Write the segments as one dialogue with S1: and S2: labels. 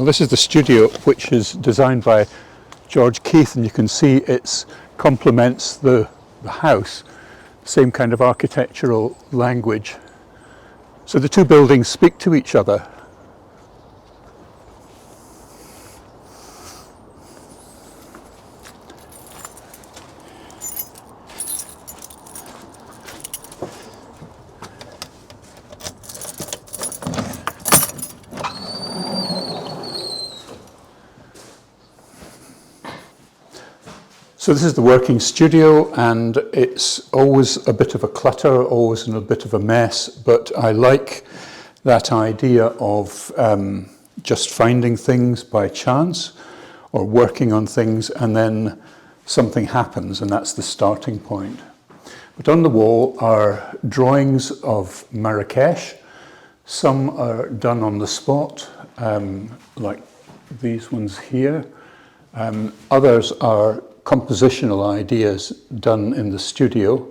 S1: Well, this is the studio, which is designed by George Keith, and you can see it complements the house, same kind of architectural language. So the two buildings speak to each other. So this is the working studio, and it's always a bit of a clutter, always in a bit of a mess, but I like that idea of just finding things by chance or working on things and then something happens, and that's the starting point. But on the wall are drawings of Marrakech. Some are done on the spot, like these ones here. Others are compositional ideas done in the studio.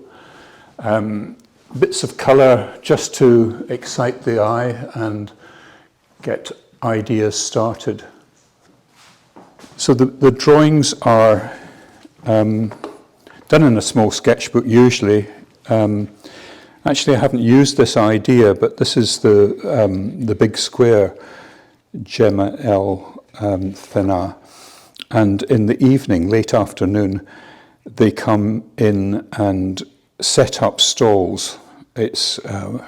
S1: Bits of colour just to excite the eye and get ideas started. So the drawings are done in a small sketchbook usually. Actually, I haven't used this idea, but this is the big square, Gemma El Fena. And in the evening, late afternoon, they come in and set up stalls. It's for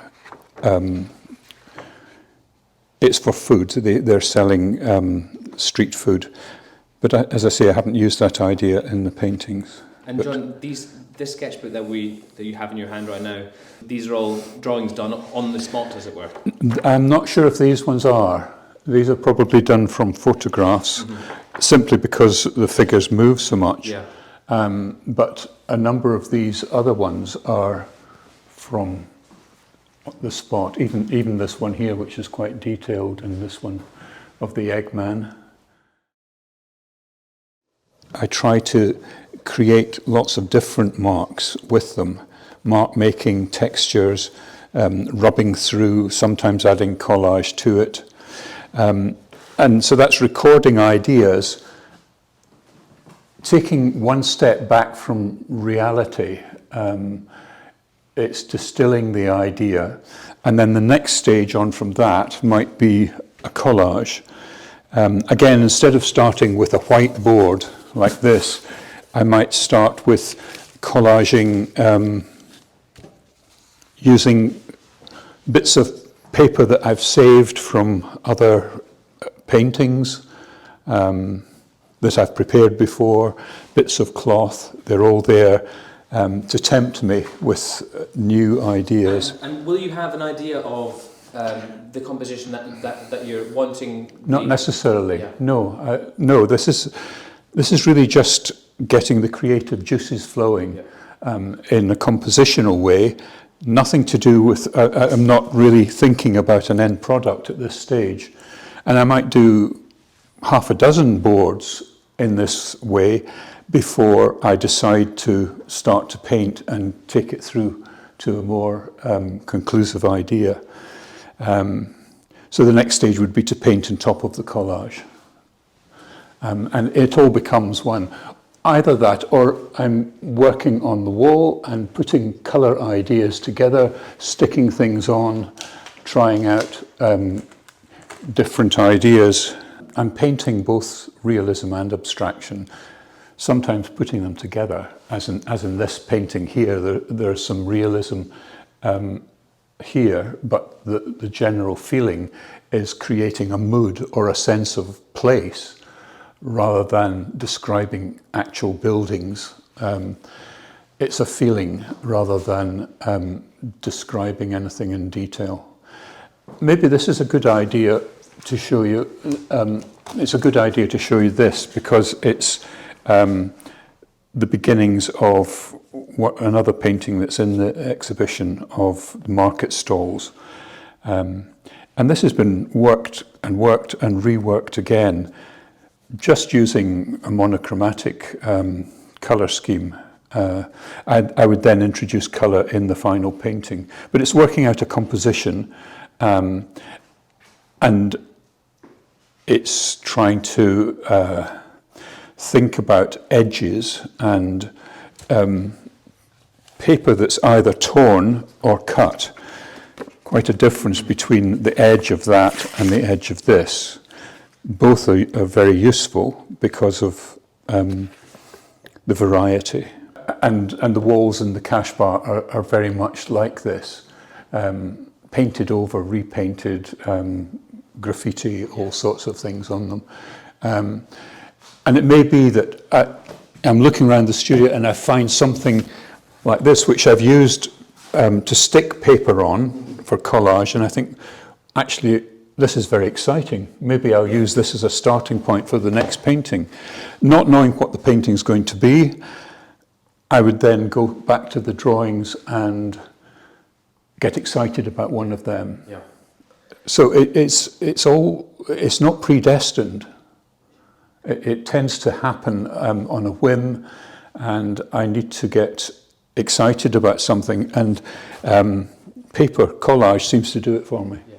S1: food. They're selling street food. But as I say, I haven't used that idea in the paintings.
S2: And John, this sketchbook that you have in your hand right now, these are all drawings done on the spot, as it were?
S1: I'm not sure if these ones are. These are probably done from photographs, simply because the figures move so much.
S2: Yeah.
S1: But a number of these other ones are from the spot, even this one here, which is quite detailed, and this one of the Eggman. I try to create lots of different marks with them, mark making, textures, rubbing through, sometimes adding collage to it. And so that's recording ideas, taking one step back from reality. It's distilling the idea, and then the next stage on from that might be a collage. Again, instead of starting with a whiteboard like this, I might start with collaging using bits of paper that I've saved from other paintings that I've prepared before, bits of cloth. They're all there to tempt me with new ideas.
S2: And will you have an idea of the composition that you're wanting?
S1: Not necessarily.
S2: Yeah.
S1: No. No. This is really just getting the creative juices flowing in a compositional way. Nothing to do with, I'm not really thinking about an end product at this stage. And I might do half a dozen boards in this way before I decide to start to paint and take it through to a more conclusive idea. So the next stage would be to paint on top of the collage. And it all becomes one. Either that, or I'm working on the wall and putting colour ideas together, sticking things on, trying out different ideas. I'm painting both realism and abstraction, sometimes putting them together, as in this painting here. There's some realism here, but the general feeling is creating a mood or a sense of place, rather than describing actual buildings. It's a feeling rather than describing anything in detail. Maybe this is a good idea to show you. It's a good idea to show you this because it's the beginnings of another painting that's in the exhibition of the market stalls. And this has been worked and reworked again, just using a monochromatic colour scheme. I would then introduce colour in the final painting. But it's working out a composition, and it's trying to think about edges and paper that's either torn or cut. Quite a difference between the edge of that and the edge of this. Both are very useful because of the variety. And the walls in the Kasbah are very much like this. Painted over, repainted, graffiti, all sorts of things on them. And it may be that I'm looking around the studio and I find something like this, which I've used to stick paper on for collage, and I think, actually, this is very exciting. Maybe I'll use this as a starting point for the next painting. Not knowing what the painting is going to be, I would then go back to the drawings and get excited about one of them.
S2: Yeah.
S1: So it's not predestined. It tends to happen on a whim, and I need to get excited about something, and paper collage seems to do it for me.
S2: Yeah.